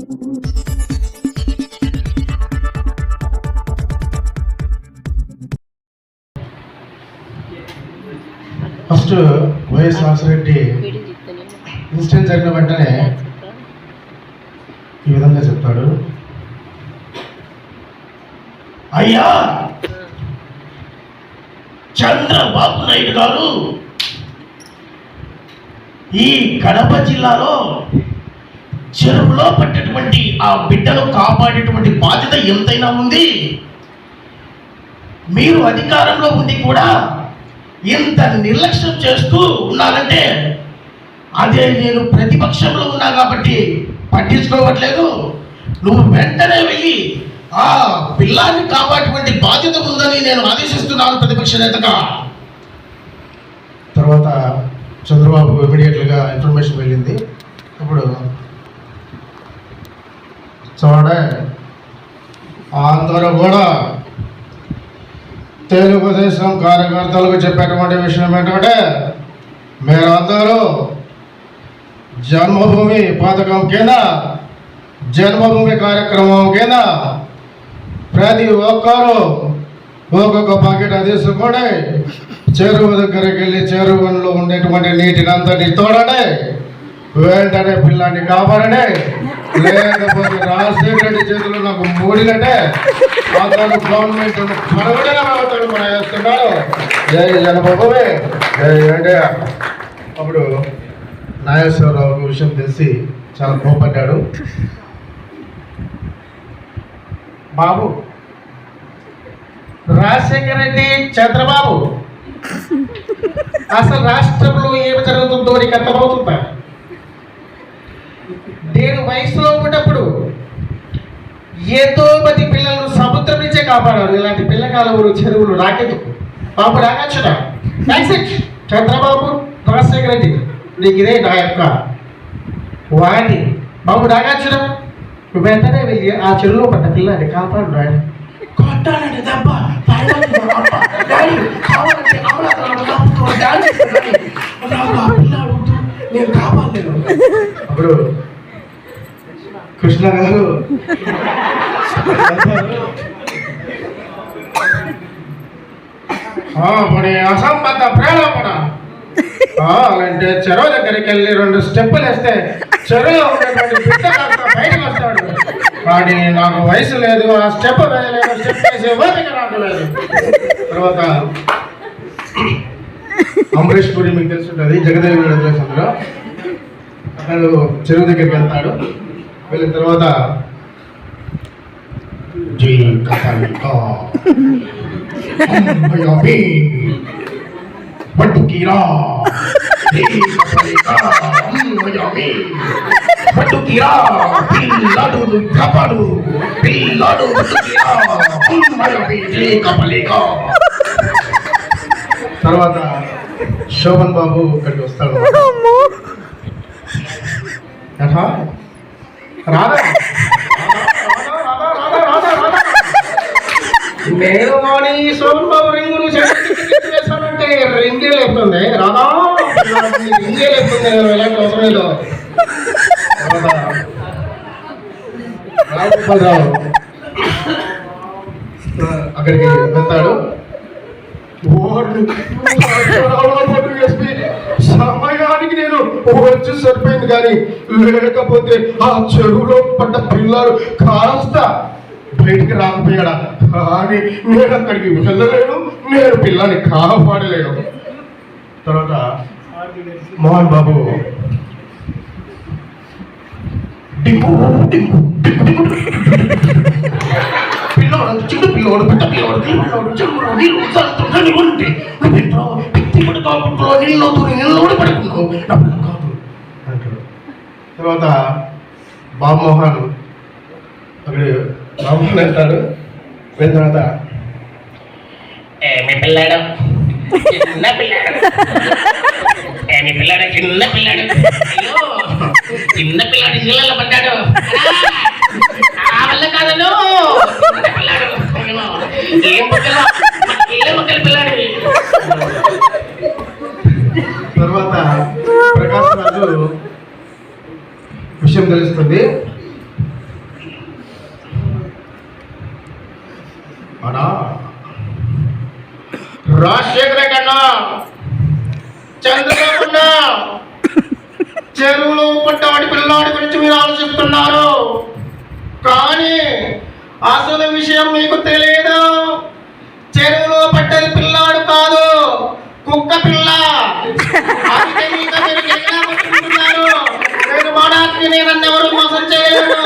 First YS Rajasekhara Reddy incident జరిగిన వెంటనే ఈ విధంగా చెప్తాడు, అయ్యా చంద్రబాబు నాయుడు గారు ఈ కడప జిల్లాలో చెరువులో పట్టేటువంటి ఆ బిడ్డను కాపాడేటువంటి బాధ్యత ఎంతైనా ఉంది. మీరు అధికారంలో ఉండి కూడా ఇంత నిర్లక్ష్యం చేస్తూ ఉన్నారంటే అదే నేను ప్రతిపక్షంలో ఉన్నా కాబట్టి పట్టించుకోవట్లేదు. నువ్వు వెంటనే వెళ్ళి ఆ పిల్లాన్ని కాపాడేటువంటి బాధ్యత ఉందని నేను ఆదేశిస్తున్నాను ప్రతిపక్ష నేతగా. తర్వాత చంద్రబాబు ఇమీడియట్గా ఇన్ఫర్మేషన్ వెళ్ళింది. ఇప్పుడు చూడే అందరూ కూడా తెలుగుదేశం కార్యకర్తలకు చెప్పేటువంటి విషయం ఏంటంటే, మీరందరూ జన్మభూమి పథకం కింద, జన్మభూమి కార్యక్రమం కింద ప్రతి ఒక్కరూ ఒక్కొక్క బకెట్ తీసుకొని చెరువు దగ్గరికి వెళ్ళి చెరువులో ఉండేటువంటి నీటిని అంతటి తోడనే వెంటనే పిల్లాన్ని కాపాడనే, లేకపోతే రాజశేఖర రెడ్డి చేతులు నాకు మూడినట్టే అతను గవర్నమెంట్ కరవడని వేస్తున్నాడు. జై జనబాబువే జై అంటే అప్పుడు నాగేశ్వరరావు విషయం తెలిసి చాలా కోపడ్డాడు. బాబు రాజశేఖర రెడ్డి, చంద్రబాబు అసలు రాష్ట్రంలో ఏమి జరుగుతుందో నీకు అర్థమవుతుందా? నేను వయసులో ఉన్నప్పుడు ఎంతో మంది పిల్లలను సముద్రం నుంచే కాపాడారు. ఇలాంటి పిల్లకాలు చెరువులు రాకెందుకు? బాబు రాగచ్చునా? చంద్రబాబు, రాజశేఖర రెడ్డి, నీకు ఇదే నా యొక్క వాణి. బాబు రాగచ్చునా? నువ్వు వెంటనే వెళ్ళి ఆ చెరువులో పడ్డ పిల్లాన్ని కాపాడు రాని. కొట్టాలంటే దెబ్బ నేను కాపాడలేను. అప్పుడు కృష్ణ గారు అసంబద్ధ ప్రేరేపణ అంటే చెరువు దగ్గరికి వెళ్ళి 2 స్టెప్పులు వేస్తే చెరువులో ఉన్నటువంటి బిడ్డ బయటకు వస్తాడు. వాడి నాకు వయసు లేదు, ఆ స్టెప్ వేయలేదు, స్టెప్ వేసే ఓపిక నాకు లేదు. తర్వాత అమరీష్ పూరి మీకు తెలుసుంటుంది, జగదేవి అందులో అతను చెరువు దగ్గరికి వెళ్తాడు. వెళ్ళిన తర్వాత జై కథలికా పట్టుకీరా పట్టుకీరా పిల్లాడు కాపాడు పిల్లాడు కపలికా. తర్వాత శోభన్ బాబు ఇక్కడికి వస్తాడు. రాదా నేను కానీ శోభన్ బాబు రింగులు చేస్తానంటే రింగే లేపుతుంది. రాదా రింగే లేపుతుంది. ఎలాంటి అవసరం లేదు. రావు అక్కడికి వెళ్తాడు. సమయానికి నేను వచ్చి సరిపోయింది, కానీ లేకపోతే ఆ చెరువులో పడ్డ పిల్లలు కాస్త బయటికి రాకపోయాడా. కానీ నేను అక్కడికి వెళ్ళలేను, నేను పిల్లని కాపాడలేను. తర్వాత మోహన్ బాబు పిల్లవాడు, చిన్న పిల్లవాడు, పెద్ద పిల్లవాడు, చెరువులో నీళ్ళు ఉంటే నీళ్ళు నీళ్ళు పడుకున్నావు, నా పిల్ల కాదు అంటాడు. తర్వాత బాబుమోహన్ అక్కడ బాబుమోహన్ వెళ్తాడు. వెళ్ళిన తర్వాత మీ పిల్లాడు చిన్న పిల్లాడు, మీ పిల్లాడు చిన్న పిల్లాడు, అయ్యో చిన్న పిల్లాడు నీళ్ళలో పడ్డాడు, ఆ వల్ల కాదను పిల్లాడు ఏం మొక్కలు పిల్లాడు. తర్వాత ప్రకాశ్ రాజు విషయం తెలుస్తుంది. రాజశేఖర కన్నా చంద్రబాబు చెరువులో పట్టవాడి పిల్లాడి గురించి మీరు ఆలోచిస్తున్నారు, కానీ అసలు విషయం మీకు తెలియదు. చెరువులో పట్టది పిల్లాడు కాదు, కుక్క పిల్ల. నేను మాడానికి నేను ఎవరు మోసం చేయలేదు.